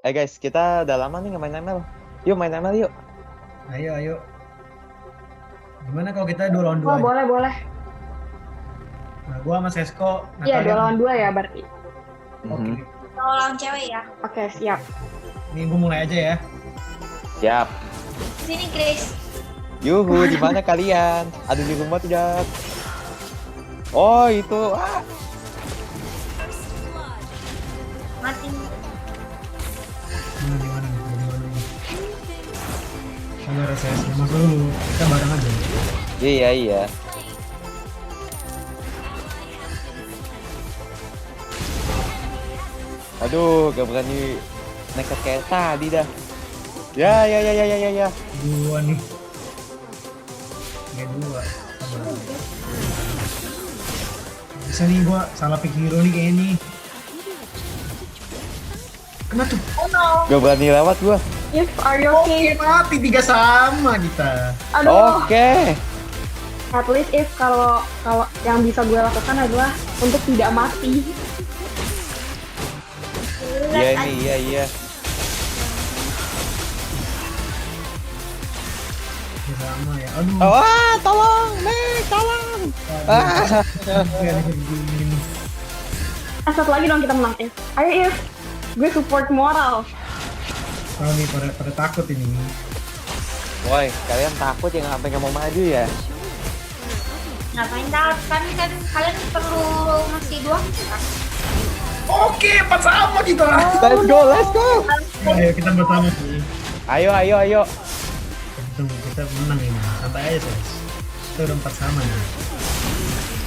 Guys, kita udah lama nih nggak main ML. Yuk main ML yuk. Ayo, ayo. Gimana kalau kita 2 lawan 2 Oh, aja? boleh, boleh. Nah, gua sama Sesko, Iya, Natalia. 2 lawan 2 ya berarti. Oke. Kalau lawan cewek ya. Oke, siap. Nih gua mulai aja ya. Siap. Sini Grace. Yuhu, di mana kalian? Ada di rumah tidak? Oh itu. Mati. Di mana nih? Di mana nih? Halo RSS, masuk dulu. Kita bareng aja. Iya iya. Aduh, gak berani nekat kayak tadi dah. Ya ya ya ya ya ya ya. Dua nih. Dua. Sabar. Bisa nih gua salah pick hero nih kayaknya nih. Kena tuh. Oh no. Gak berani lewat gua. If are you okay? Mati 3 sama kita. Aduh. Oke. At least if kalau yang bisa gue lakukan adalah untuk tidak mati. Iya nih, iya iya. Sama ya. Aduh. Oh, tolong, Nek, tolong. Begini. Satu lagi dong kita menang. Ayo If, gue support moral. Tahu nih pada takut ini. Woi, kalian takut ya sampai nggak mau maju ya? Ngapain takut? Kan kalian perlu ngasih dua kan? Oke, 4 sama kita. Let's go, let's go. Ayo kita bersama sih. Ayo, ayo, ayo. Kita menang ini. Santai aja, Ses. Kita udah 4 sama nih.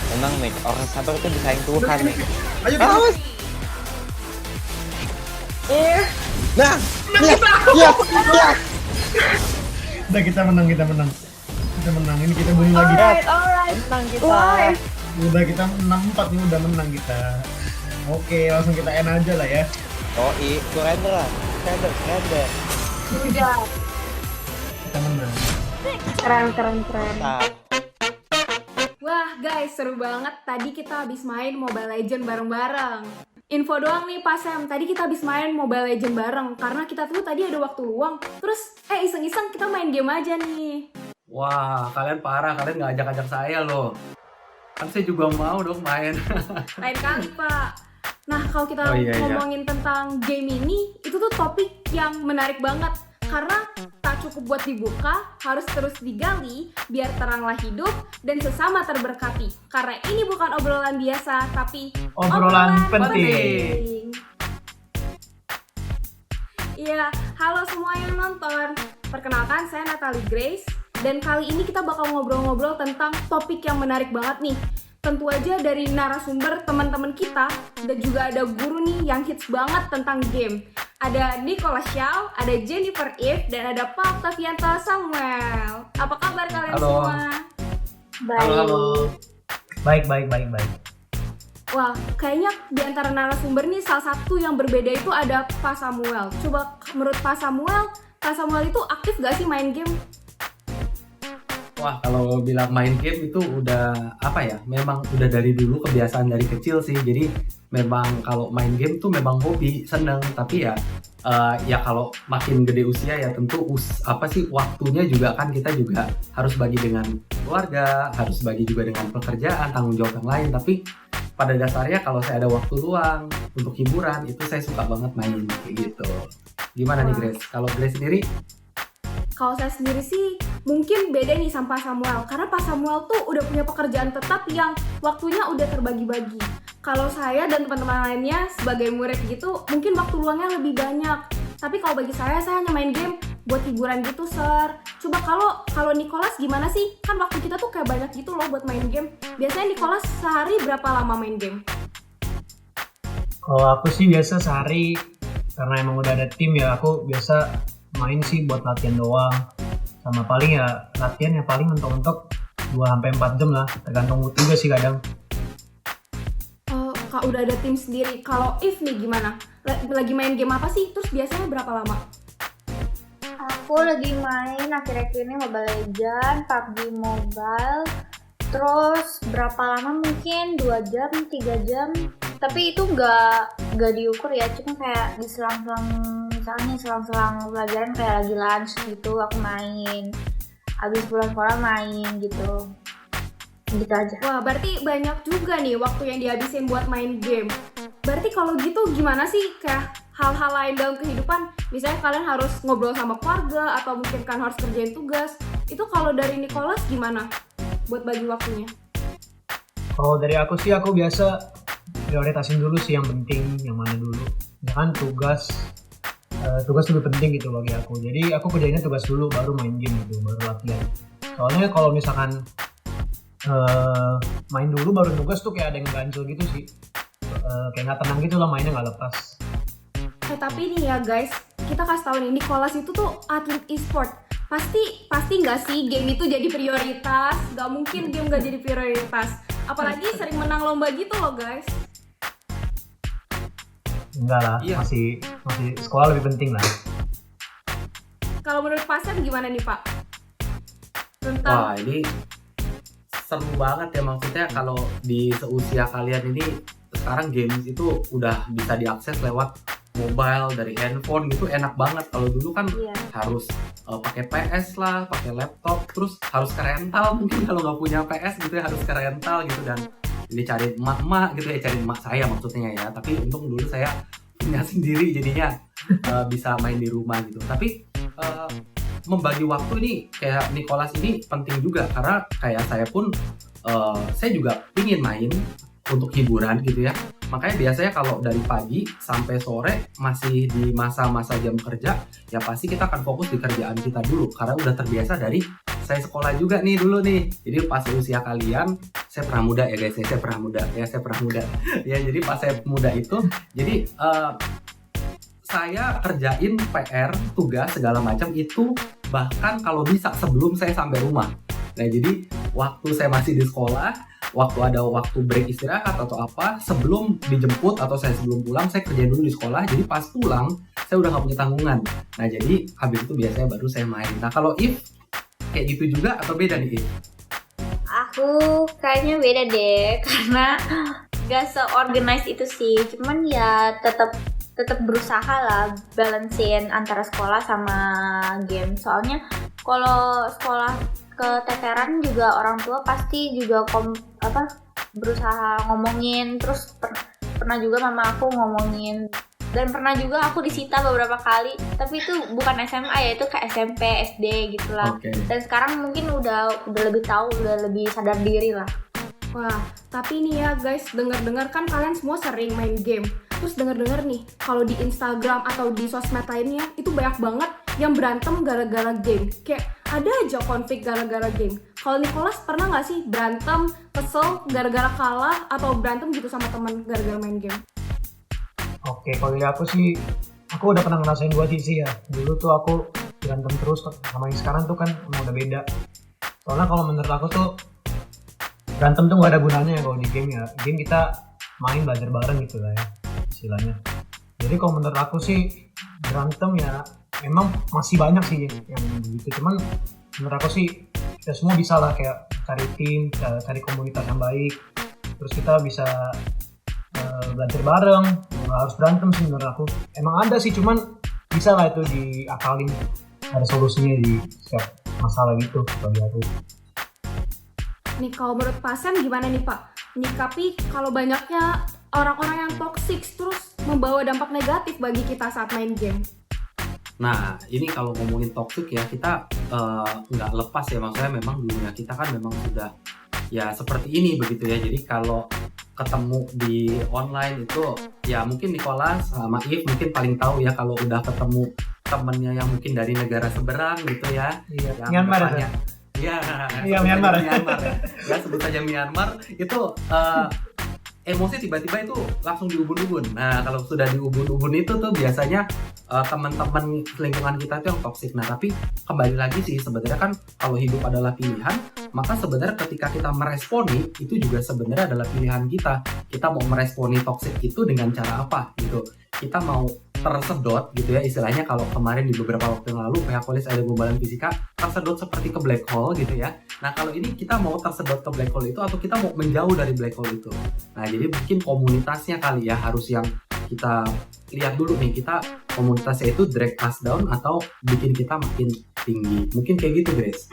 Tenang nih, orang sabar itu disayang Tuhan nih. Ayo kita. Awas. If, Nah, ya, ya, ya. Udah kita menang. Kita menang. Ini kita bunyi lagi. alright. Tenang kita. Why? Udah kita 6-4 nih udah menang kita. Oke, langsung kita end aja lah ya. Oh, surrender lah. Surrender. Udah. Kita menang. Keren. Nah, Wah guys, seru banget. Tadi kita habis main Mobile Legend bareng-bareng. Info doang nih Pak Sam, tadi kita habis main Mobile Legend bareng. Karena kita tuh tadi ada waktu luang. Terus, iseng-iseng kita main game aja nih. Wah, kalian parah, kalian nggak ajak-ajak saya loh. Kan saya juga mau dong main. Lain kali Pak. Nah, kalau kita Oh, iya. ngomongin tentang game ini, itu tuh topik yang menarik banget. Karena tak cukup buat dibuka, harus terus digali, biar teranglah hidup dan sesama terberkati. Karena ini bukan obrolan biasa, tapi Obrolan penting. Iya, halo semua yang nonton. Perkenalkan, saya Natalie Grace. Dan kali ini kita bakal ngobrol-ngobrol tentang topik yang menarik banget nih. Tentu aja dari narasumber teman-teman kita. Dan juga ada guru nih yang hits banget tentang game. Ada Nicola Shaw, ada Jennifer Eve, dan ada Pak Octavianto Samuel. Apa kabar kalian Halo. semua? Halo. Baik. Wah, kayaknya di antara narasumber nih salah satu yang berbeda itu ada Pak Samuel. Coba menurut Pak Samuel itu aktif gak sih main game? Wah, kalau bilang main game itu udah apa ya? Memang udah dari dulu kebiasaan dari kecil sih. Jadi memang kalau main game tuh memang hobi, seneng. Tapi ya kalau makin gede usia ya tentu waktunya juga kan kita juga harus bagi dengan keluarga, harus bagi juga dengan pekerjaan, tanggung jawab yang lain. Tapi pada dasarnya kalau saya ada waktu luang untuk hiburan itu saya suka banget main kayak gitu. Gimana nih Grace? Kalau Grace sendiri? Kalau saya sendiri sih mungkin beda nih sama Pak Samuel. Karena Pak Samuel tuh udah punya pekerjaan tetap yang waktunya udah terbagi-bagi. Kalau saya dan teman-teman lainnya sebagai murid gitu mungkin waktu luangnya lebih banyak. Tapi kalau bagi saya hanya main game buat hiburan gitu, Sir. Coba kalau Nicholas gimana sih? Kan waktu kita tuh kayak banyak gitu loh buat main game. Biasanya Nicholas sehari berapa lama main game? Kalau aku sih biasa sehari, karena emang udah ada tim ya, aku biasa main sih buat latihan doang. Sama paling ya latihan ya paling mentok-mentok 2-4 jam lah, tergantung mood juga sih kadang. Kak udah ada tim sendiri. Kalau If nih gimana? Lagi main game apa sih? Terus biasanya berapa lama? Aku lagi main akhir-akhir ini Mobile Legends, PUBG Mobile. Terus berapa lama mungkin 2 jam, 3 jam. Tapi itu nggak diukur ya, cuma kayak diselang-selang misalnya selang-selang pelajaran kayak lagi lunch gitu aku main, habis pulang sekolah main gitu aja. Wah, berarti banyak juga nih waktu yang dihabisin buat main game. Berarti kalau gitu gimana sih kayak hal-hal lain dalam kehidupan? Misalnya kalian harus ngobrol sama keluarga atau mungkin kan harus kerjain tugas. Itu kalau dari Nicholas gimana buat bagi waktunya? Kalau dari aku sih, aku biasa prioritasin dulu sih yang penting, yang mana dulu. Jangan tugas lebih penting gitu bagi aku. Jadi aku kerjainnya tugas dulu, baru main game gitu, baru latihan. Soalnya kalau misalkan main dulu baru tugas tuh kayak ada yang ganjel gitu sih. Kayak nggak tenang gitu lah, mainnya nggak lepas. Tapi nih ya guys, kita kasih tahu nih, Nicholas itu tuh atlet e-sport. Pasti nggak sih game itu jadi prioritas? Nggak mungkin game nggak jadi prioritas. Apalagi sering menang lomba gitu loh guys. Enggak lah, Iya. masih sekolah lebih penting lah. Kalau menurut Pak Sam gimana nih Pak? Tentang Wah, ini seru banget ya, maksudnya kalau di seusia kalian ini sekarang games itu udah bisa diakses lewat mobile dari handphone gitu, enak banget. Kalau dulu kan Iya. harus pakai PS lah, pakai laptop, terus harus ke rental mungkin kalau nggak punya PS gitu ya, harus ke rental gitu, dan ini cari emak-emak gitu ya, cari emak saya maksudnya ya. Tapi untung dulu saya punya sendiri jadinya bisa main di rumah gitu. Tapi membagi waktu ini kayak Nicholas ini penting juga, karena kayak saya pun saya juga pingin main untuk hiburan gitu ya. Makanya biasanya kalau dari pagi sampai sore masih di masa-masa jam kerja, ya pasti kita akan fokus di kerjaan kita dulu, karena udah terbiasa dari saya sekolah juga nih dulu nih. Jadi pas usia kalian, saya pernah muda ya guys, saya pernah muda ya. Jadi pas saya muda itu, jadi saya kerjain PR, tugas segala macam itu bahkan kalau bisa sebelum saya sampai rumah. Nah jadi waktu saya masih di sekolah, waktu ada waktu break istirahat atau apa, sebelum dijemput atau saya sebelum pulang, saya kerjain dulu di sekolah. Jadi pas pulang saya udah nggak punya tanggungan. Nah jadi habis itu biasanya baru saya main. Nah kalau If kayak gitu juga atau beda nih If? Aku kayaknya beda deh, karena gak se-organize itu sih. Cuman ya tetap berusaha lah balancein antara sekolah sama game. Soalnya kalau sekolah keteteran juga orang tua pasti juga berusaha ngomongin, terus pernah juga mama aku ngomongin, dan pernah juga aku disita beberapa kali, tapi itu bukan SMA ya, itu ke SMP, SD gitulah. Oke. Dan sekarang mungkin udah lebih tahu, udah lebih sadar diri lah. Wah, tapi nih ya guys, dengar-dengar kan kalian semua sering main game. Terus dengar-dengar nih, kalau di Instagram atau di sosmed lainnya, itu banyak banget yang berantem gara-gara game. Kayak ada aja konflik gara-gara game. Kalau Nicholas pernah nggak sih berantem, kesel gara-gara kalah, atau berantem gitu sama teman gara-gara main game? Oke, kalau dari aku sih, aku udah pernah ngerasain dua sisi ya. Dulu tuh aku berantem terus, sama yang sekarang tuh kan emang udah beda. Soalnya kalau menurut aku tuh, berantem tuh gak ada gunanya ya kalau di game ya. Game kita main belajar bareng gitu lah ya, istilahnya. Jadi kalau menurut aku sih, berantem ya memang masih banyak sih yang begitu. Cuman menurut aku sih, kita semua bisa lah kayak cari tim, cari komunitas yang baik. Terus kita bisa belajar bareng, nggak harus berantem sih menurut aku. Emang ada sih, cuman bisa lah itu diakalin, ada solusinya di setiap masalah gitu bagi aku. Nih kalau menurut Pak Sam gimana nih Pak? Menyikapi kalau banyaknya orang-orang yang toksik terus membawa dampak negatif bagi kita saat main game. Nah, ini kalau ngomongin toxic ya, kita nggak lepas ya, maksudnya memang dunia kita kan memang sudah ya seperti ini begitu ya. Jadi kalau ketemu di online itu ya mungkin Nicholas sama If mungkin paling tahu ya kalau udah ketemu temennya yang mungkin dari negara seberang gitu ya. Iya, Yang Myanmar ya. depannya- Iya, Iya, sebut Myanmar. saja Myanmar ya. Ya sebut saja Myanmar itu emosi tiba-tiba itu langsung diubun-ubun. Nah, kalau sudah diubun-ubun itu tuh biasanya teman-teman lingkungan kita itu yang toksik. Nah, tapi kembali lagi sih sebenarnya kan kalau hidup adalah pilihan, maka sebenarnya ketika kita meresponi itu juga sebenarnya adalah pilihan kita. Kita mau meresponi toksik itu dengan cara apa gitu. Kita mau tersedot gitu ya, istilahnya kalau kemarin di beberapa waktu yang lalu pihak polis ada gombalan fisika tersedot seperti ke black hole gitu ya. Nah kalau ini kita mau tersedot ke black hole itu atau kita mau menjauh dari black hole itu. Nah jadi mungkin komunitasnya kali ya harus yang kita lihat dulu nih, kita komunitasnya itu drag us down atau bikin kita makin tinggi. Mungkin kayak gitu guys.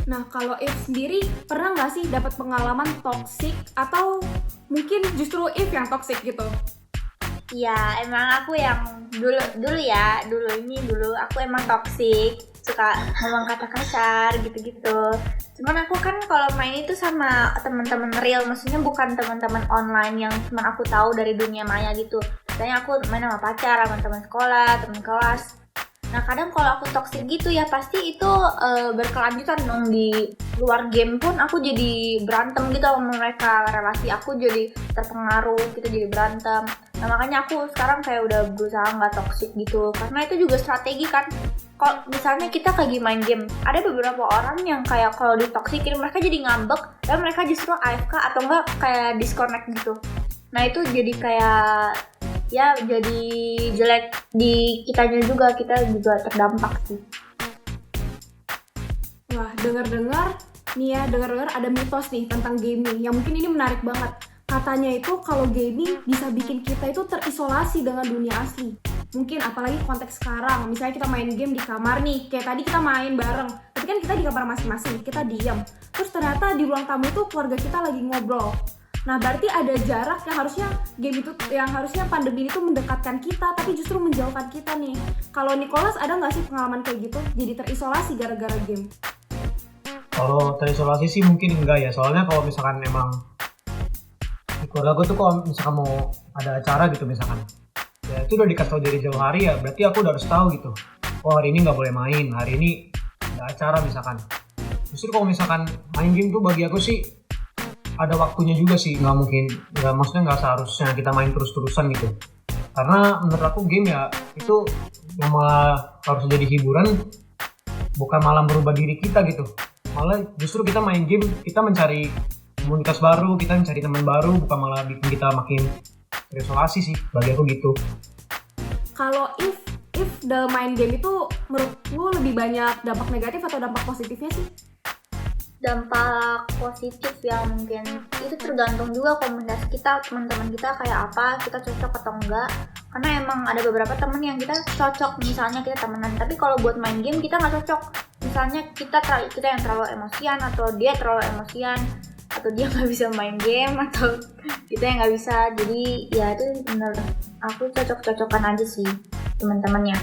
Nah, kalau If sendiri pernah nggak sih dapat pengalaman toxic atau mungkin justru If yang toxic gitu? Ya emang aku yang dulu aku emang toxic, suka ngomong kata kasar gitu-gitu. Cuman aku kan kalau main itu sama teman-teman real, maksudnya bukan teman-teman online yang cuma aku tahu dari dunia maya gitu. Misalnya aku main sama pacar, sama teman sekolah, teman kelas. Nah kadang kalau aku toxic gitu ya pasti itu berkelanjutan dong, di luar game pun aku jadi berantem gitu sama mereka, relasi aku jadi terpengaruh, kita jadi berantem. Nah makanya aku sekarang kayak udah berusaha nggak toxic gitu, karena itu juga strategi kan. Kalau misalnya kita lagi main game, ada beberapa orang yang kayak kalau ditoksikin mereka jadi ngambek dan mereka justru AFK atau enggak kayak disconnect gitu. Nah itu jadi kayak ya jadi jelek di kitanya juga, kita juga terdampak sih. Wah, dengar-dengar ada mitos nih tentang gaming yang mungkin ini menarik banget. Katanya itu kalau gaming bisa bikin kita itu terisolasi dengan dunia asli. Mungkin apalagi konteks sekarang, misalnya kita main game di kamar nih, kayak tadi kita main bareng, tapi kan kita di kamar masing-masing, kita diam. Terus ternyata di ruang tamu itu keluarga kita lagi ngobrol. Nah, berarti ada jarak yang harusnya game itu, yang harusnya pandemi itu mendekatkan kita, tapi justru menjauhkan kita nih. Kalau Nicholas ada nggak sih pengalaman kayak gitu? Jadi terisolasi gara-gara game? Kalau terisolasi sih mungkin enggak ya, soalnya kalau misalkan emang di keluarga gue tuh kalau misalkan mau ada acara gitu misalkan, ya itu udah dikasih tau dari jauh hari ya, berarti aku udah harus tahu gitu. Oh hari ini nggak boleh main, hari ini ada acara misalkan. Justru kalau misalkan main game tuh bagi aku sih ada waktunya juga sih, maksudnya nggak seharusnya kita main terus-terusan gitu. Karena menurut aku game ya itu yang malah harus jadi hiburan, bukan malah merubah diri kita gitu. Malah justru kita main game, kita mencari komunitas baru, kita mencari teman baru, bukan malah bikin kita makin terisolasi sih, bagi aku gitu. Kalau if dalam main game itu menurut lu lebih banyak dampak negatif atau dampak positifnya sih? Dampak positif ya mungkin itu tergantung juga komunitas kita, teman-teman kita kayak apa, kita cocok atau enggak. Karena emang ada beberapa temen yang kita cocok, misalnya kita temenan, tapi kalau buat main game kita nggak cocok. Misalnya kita yang terlalu emosian, atau dia terlalu emosian, atau dia nggak bisa main game, atau kita yang nggak bisa. Jadi ya itu bener, aku cocok-cocokan aja sih teman-temannya.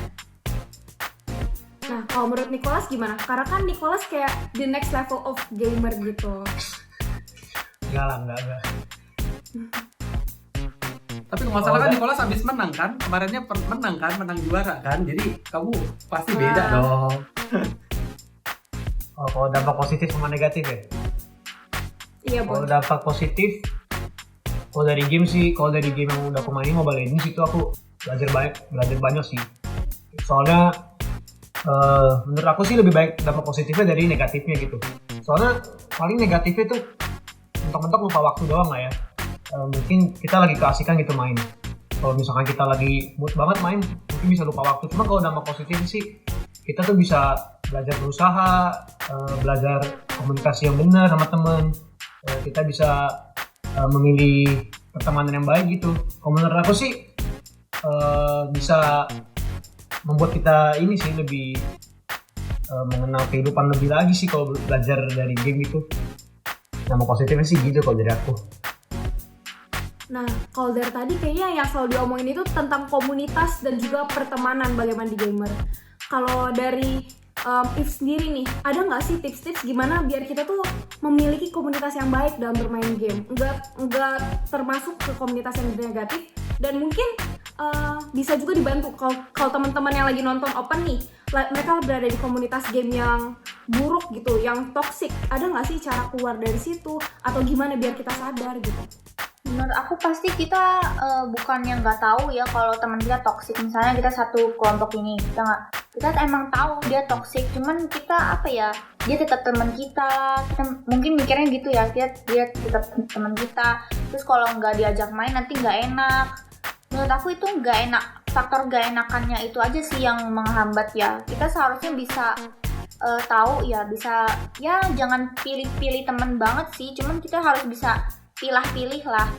Nah, kalau menurut Nicholas gimana? Karena kan Nicholas kayak the next level of gamer gitu. Enggak. Tapi kalau nggak salah kan Nicholas habis menang kan, kemarinnya menang juara kan, jadi kamu pasti beda dong. Oh, kalau dampak positif sama negatif ya? Iya, Kalau dampak positif, kalau dari game yang udah aku mainin Mobile Legends itu aku belajar banyak sih. Soalnya menurut aku sih lebih baik dampak positifnya dari negatifnya gitu. Soalnya paling negatifnya tuh mentok-mentok lupa waktu doang lah ya. Mungkin kita lagi keasikan gitu main. Kalau misalkan kita lagi mood banget main, mungkin bisa lupa waktu. Cuma kalau dampak positif sih, kita tuh bisa belajar berusaha, belajar komunikasi yang benar sama teman. Kita bisa memilih pertemanan yang baik gitu. Kalau menurut aku sih bisa membuat kita ini sih lebih mengenal kehidupan lebih lagi sih kalau belajar dari game itu. Nama positifnya sih gitu kalau dari aku. Nah, kalau dari tadi kayaknya yang selalu diomongin itu tentang komunitas dan juga pertemanan bagaimana di gamer. Kalau dari If sendiri nih, ada nggak sih tips-tips gimana biar kita tuh memiliki komunitas yang baik dalam bermain game? Nggak termasuk ke komunitas yang negatif, dan mungkin bisa juga dibantu kalau teman-teman yang lagi nonton Open nih, mereka berada di komunitas game yang buruk gitu, yang toxic. Ada nggak sih cara keluar dari situ atau gimana biar kita sadar gitu? Menurut aku pasti kita bukan yang nggak tahu ya kalau teman kita toksik. Misalnya kita satu kelompok ini, kita emang tahu dia toksik, cuman kita dia tetap teman kita mungkin mikirnya gitu ya, dia tetap teman kita. Terus kalau nggak diajak main nanti nggak enak. Menurut aku itu nggak enak, faktor nggak enakannya itu aja sih yang menghambat ya. Kita seharusnya bisa tahu ya, bisa ya jangan pilih-pilih teman banget sih, cuman kita harus bisa pilih-pilih lah.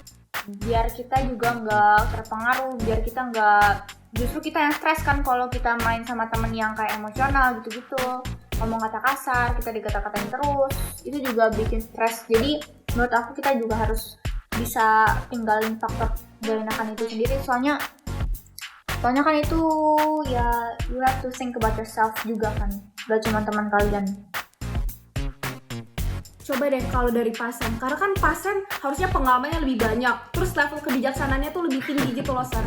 biar kita juga nggak terpengaruh, biar kita nggak, justru kita yang stres kan kalau kita main sama temen yang kayak emosional gitu-gitu, ngomong kata kasar, kita dikata-katain terus, itu juga bikin stres. Jadi menurut aku kita juga harus bisa tinggalin faktor gak enakan itu sendiri, soalnya kan itu ya you have to think about yourself juga kan, gak cuma teman kalian. Coba deh kalau dari Pasen, karena kan Pasen harusnya pengalamannya lebih banyak, terus level kebijaksanaannya tuh lebih tinggi gitu loh, Sir.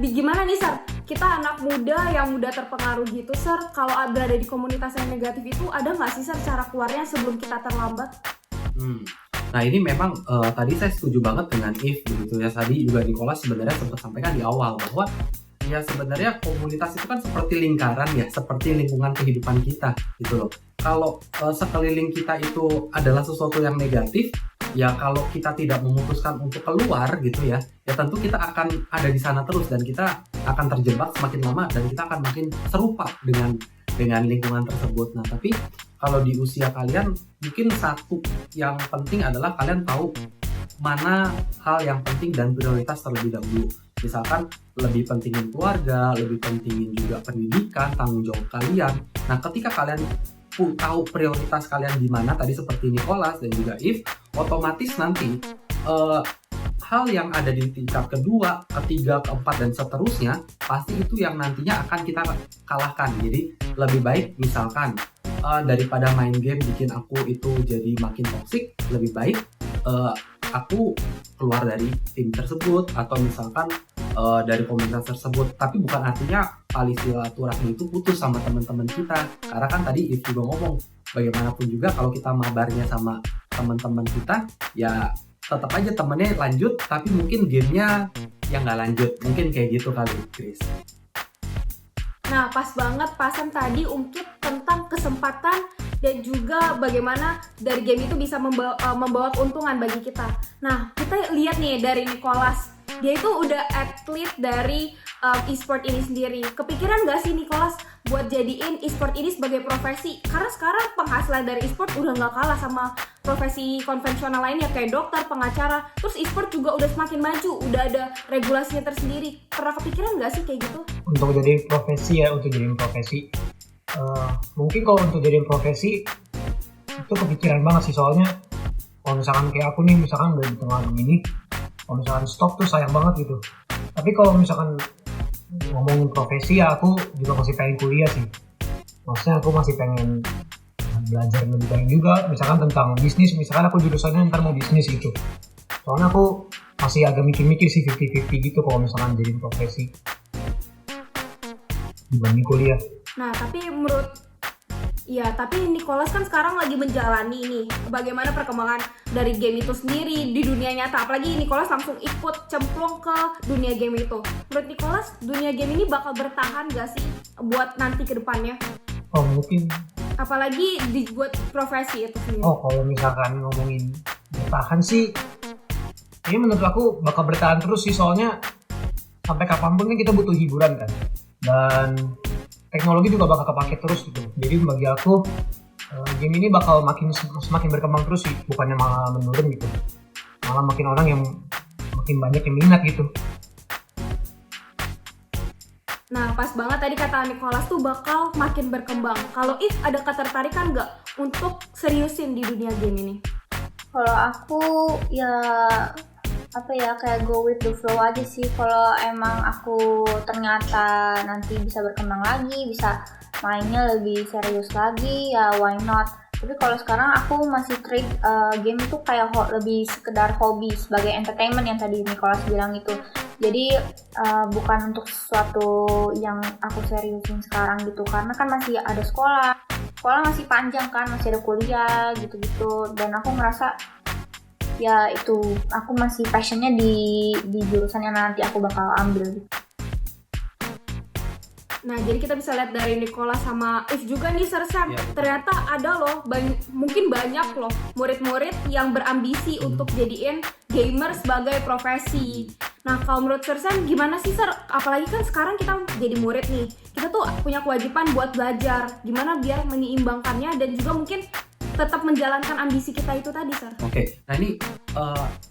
Gimana nih, Sir? Kita anak muda yang mudah terpengaruh gitu, Sir. Kalau berada di komunitas yang negatif itu, ada nggak sih, Sir, cara keluarnya sebelum kita terlambat? Nah ini memang tadi saya setuju banget dengan If begitu ya. Tadi juga Nicholas sebenarnya sempat sampaikan di awal bahwa ya sebenarnya komunitas itu kan seperti lingkaran ya, seperti lingkungan kehidupan kita gitu loh. Kalau sekeliling kita itu adalah sesuatu yang negatif, ya kalau kita tidak memutuskan untuk keluar gitu ya tentu kita akan ada di sana terus dan kita akan terjebak semakin lama dan kita akan makin serupa dengan lingkungan tersebut. Nah tapi kalau di usia kalian mungkin satu yang penting adalah kalian tahu mana hal yang penting dan prioritas terlebih dahulu. Misalkan lebih pentingin keluarga, lebih pentingin juga pendidikan, tanggung jawab kalian. Nah ketika kalian tahu prioritas kalian di mana, tadi seperti Nicholas dan juga If, otomatis nanti hal yang ada di tingkat kedua, ketiga, keempat dan seterusnya pasti itu yang nantinya akan kita kalahkan. Jadi lebih baik misalkan daripada main game bikin aku itu jadi makin toksik, lebih baik aku keluar dari tim tersebut atau misalkan dari komunitas tersebut. Tapi bukan artinya tali silaturahmi itu putus sama teman-teman kita, karena kan tadi If juga ngomong bagaimanapun juga kalau kita mabarnya sama teman-teman kita ya tetap aja temennya lanjut tapi mungkin gamenya yang nggak lanjut, mungkin kayak gitu kali Chris. Nah, pas banget Pasen tadi ungkit tentang kesempatan dan juga bagaimana dari game itu bisa membawa keuntungan bagi kita. Nah, kita lihat nih dari Nicholas, dia itu udah atlet dari e-sport ini sendiri. Kepikiran gak sih Nicholas buat jadiin e-sport ini sebagai profesi? Karena sekarang penghasilan dari e-sport udah gak kalah sama profesi konvensional lainnya kayak dokter, pengacara. Terus e-sport juga udah semakin maju, udah ada regulasinya tersendiri. Pernah kepikiran gak sih kayak gitu? Untuk jadi profesi ya, mungkin kalau untuk jadi profesi itu kepikiran banget sih, soalnya kalau misalkan kayak aku nih, misalkan udah di tengah begini, kalau misalkan stop tuh sayang banget gitu. Tapi kalau misalkan ngomongin profesi ya aku juga masih pengen kuliah sih, maksudnya aku masih pengen belajar lebih banyak juga, misalkan tentang bisnis, misalkan aku jurusannya ntar mau bisnis gitu. Soalnya aku masih agak mikir-mikir sih 50-50 gitu kalau misalkan jadi profesi dibanding kuliah. Nah, tapi Nicholas kan sekarang lagi menjalani nih bagaimana perkembangan dari game itu sendiri di dunia nyata. Apalagi Nicholas langsung ikut cemplung ke dunia game itu. Menurut Nicholas, dunia game ini bakal bertahan gak sih buat nanti ke depannya? Oh mungkin. Apalagi dibuat profesi itu sendiri. Oh kalau misalkan ngomongin bertahan sih, ini menurut aku bakal bertahan terus sih, soalnya sampai kapanpun kan kita butuh hiburan kan. Dan teknologi juga bakal kepake terus gitu. Jadi bagi aku game ini bakal semakin berkembang terus sih, bukannya malah menurun gitu. Malah makin orang yang makin banyak yang minat gitu. Nah, pas banget tadi kata Nicholas tuh bakal makin berkembang. Kalau If ada ketertarikan nggak untuk seriusin di dunia game ini? Kalau aku ya kayak go with the flow aja sih. Kalau emang aku ternyata nanti bisa berkembang lagi, bisa mainnya lebih serius lagi, ya why not. Tapi kalau sekarang aku masih treat game itu kayak lebih sekedar hobi, sebagai entertainment yang tadi Nicholas bilang itu. Jadi bukan untuk sesuatu yang aku seriusin sekarang gitu, karena kan masih ada sekolah masih panjang kan, masih ada kuliah gitu-gitu. Dan aku merasa ya itu aku masih passionnya di jurusan yang nanti aku bakal ambil. Nah, jadi kita bisa lihat dari Nicholas sama If juga nih, Sersan. Ya. Ternyata ada loh, mungkin banyak loh murid-murid yang berambisi untuk jadiin gamer sebagai profesi. Nah, kalau menurut Sersan gimana sih, Ser? Apalagi kan sekarang kita jadi murid nih. Kita tuh punya kewajiban buat belajar. Gimana biar menyeimbangkannya dan juga mungkin tetap menjalankan ambisi kita itu tadi, Sir. Oke, nah ini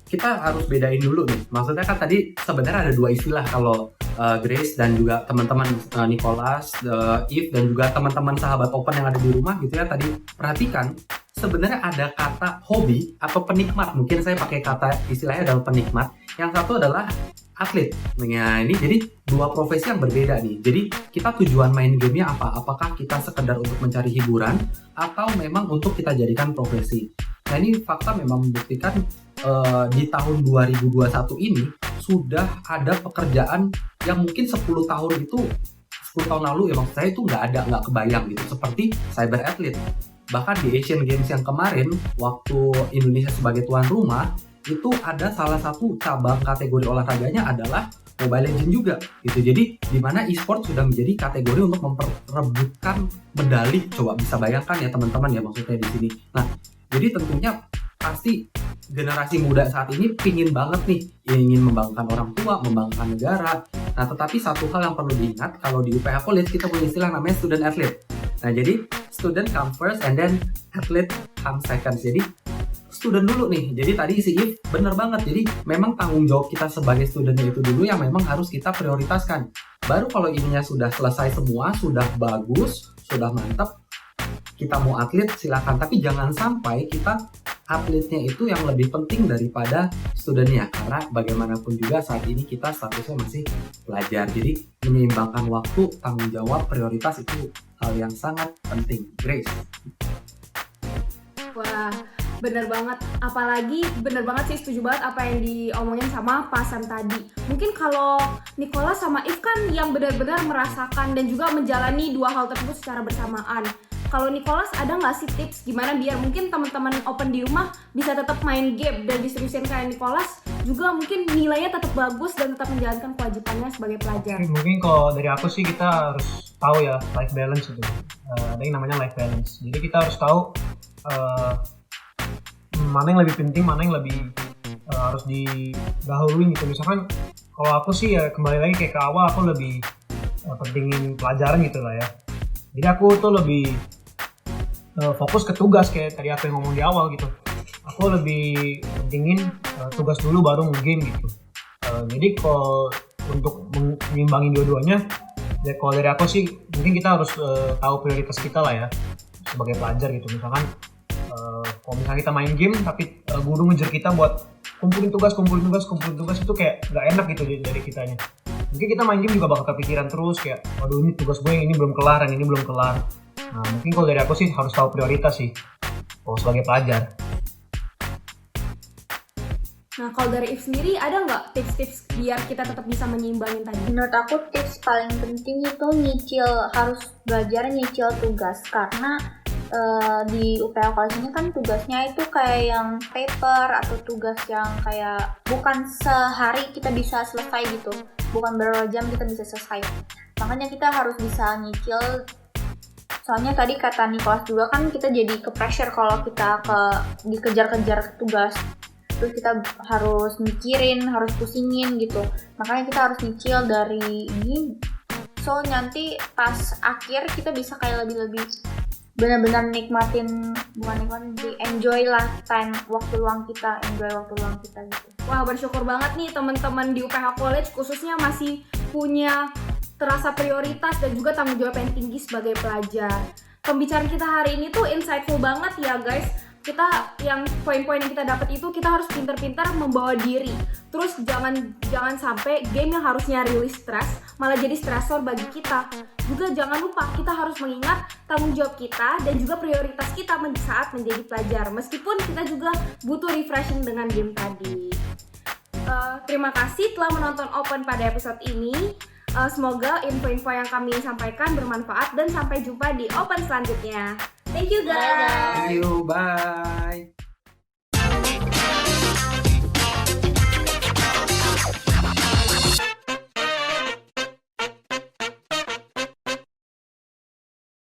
kita harus bedain dulu nih. Maksudnya kan tadi sebenarnya ada dua istilah kalau Grace dan juga teman-teman Nicholas, Eve dan juga teman-teman sahabat Open yang ada di rumah gitu ya. Tadi perhatikan sebenarnya ada kata hobi atau penikmat. Mungkin saya pakai kata istilahnya adalah penikmat. Yang satu adalah atlet. Nah ini jadi dua profesi yang berbeda nih. Jadi kita tujuan main gamenya apa? Apakah kita sekedar untuk mencari hiburan atau memang untuk kita jadikan profesi? Nah ini fakta memang membuktikan di tahun 2021 ini sudah ada pekerjaan yang mungkin 10 tahun lalu ya maksud saya itu nggak kebayang gitu. Seperti cyber athlete. Bahkan di Asian Games yang kemarin waktu Indonesia sebagai tuan rumah itu ada salah satu cabang kategori olahraganya adalah Mobile Legends juga gitu. Jadi di mana e-sport sudah menjadi kategori untuk memperebutkan medali. Coba bisa bayangkan ya teman-teman ya maksudnya di sini. Nah, jadi tentunya pasti generasi muda saat ini pingin banget nih ingin membanggakan orang tua, membanggakan negara. Nah, tetapi satu hal yang perlu diingat kalau di UPH College kita punya istilah namanya student athlete. Nah, jadi student come first and then athlete come second. Jadi student dulu nih. Jadi tadi si Eve bener banget. Jadi memang tanggung jawab kita sebagai studentnya itu dulu yang memang harus kita prioritaskan. Baru kalau ininya sudah selesai semua, sudah bagus, sudah mantap, kita mau atlet silakan. Tapi jangan sampai kita atletnya itu yang lebih penting daripada studentnya. Karena bagaimanapun juga saat ini kita statusnya masih pelajar. Jadi menyeimbangkan waktu, tanggung jawab, prioritas itu hal yang sangat penting. Grace. Wah, bener banget. Apalagi bener banget sih, setuju banget apa yang diomongin sama Pasan tadi. Mungkin kalau Nicholas sama Eve kan yang benar-benar merasakan dan juga menjalani dua hal tersebut secara bersamaan. Kalau Nicholas ada nggak sih tips gimana biar mungkin teman-teman Open di rumah bisa tetap main game dan diseriusin kayak Nicholas, juga mungkin nilainya tetap bagus dan tetap menjalankan kewajibannya sebagai pelajar? Mungkin kalau dari aku sih kita harus tahu ya life balance itu. Ada yang namanya life balance. Jadi kita harus tahu mana yang lebih penting, mana yang lebih harus didahuluin gitu. Misalkan kalau aku sih ya kembali lagi kayak ke awal, aku lebih pentingin pelajaran gitu lah ya. Jadi aku tuh lebih fokus ke tugas kayak tadi aku yang ngomong di awal gitu. Aku lebih pentingin tugas dulu baru game gitu. Jadi kalau untuk mengimbangin dua-duanya, ya kalau dari aku sih mungkin kita harus tahu prioritas kita lah ya sebagai pelajar gitu. Misalkan kalau misalnya kita main game tapi guru ngejar kita buat kumpulin tugas itu kayak nggak enak gitu dari kitanya. Mungkin kita main game juga bakal kepikiran terus kayak waduh ini tugas gue yang ini belum kelar, yang ini belum kelar. Nah mungkin kalau dari aku sih harus tahu prioritas sih kalau sebagai pelajar. Nah kalau dari Eve sendiri ada nggak tips-tips biar kita tetap bisa menyeimbangin tadi? Menurut aku tips paling penting itu harus belajar nyicil tugas, karena di UPH College ini kan tugasnya itu kayak yang paper atau tugas yang kayak bukan sehari kita bisa selesai gitu, bukan beberapa jam kita bisa selesai. Makanya kita harus bisa nyicil. Soalnya tadi kata Nicholas juga kan kita jadi ke pressure kalau kita dikejar-kejar tugas. Terus kita harus mikirin, harus pusingin gitu. Makanya kita harus nyicil dari ini. So nanti pas akhir kita bisa kayak lebih benar-benar enjoy lah waktu luang kita gitu. Wah bersyukur banget nih teman-teman di UPH College khususnya masih punya terasa prioritas dan juga tanggung jawab yang tinggi sebagai pelajar. Pembicaraan kita hari ini tuh insightful banget ya guys. Kita yang poin-poin yang kita dapat itu kita harus pintar-pintar membawa diri. Terus jangan sampai game yang harusnya rilis stres malah jadi stresor bagi kita. Juga jangan lupa kita harus mengingat tanggung jawab kita dan juga prioritas kita saat menjadi pelajar. Meskipun kita juga butuh refreshing dengan game tadi. Terima kasih telah menonton Open pada episode ini. Semoga info-info yang kami sampaikan bermanfaat dan sampai jumpa di Open selanjutnya. Thank you guys. Thank you, bye.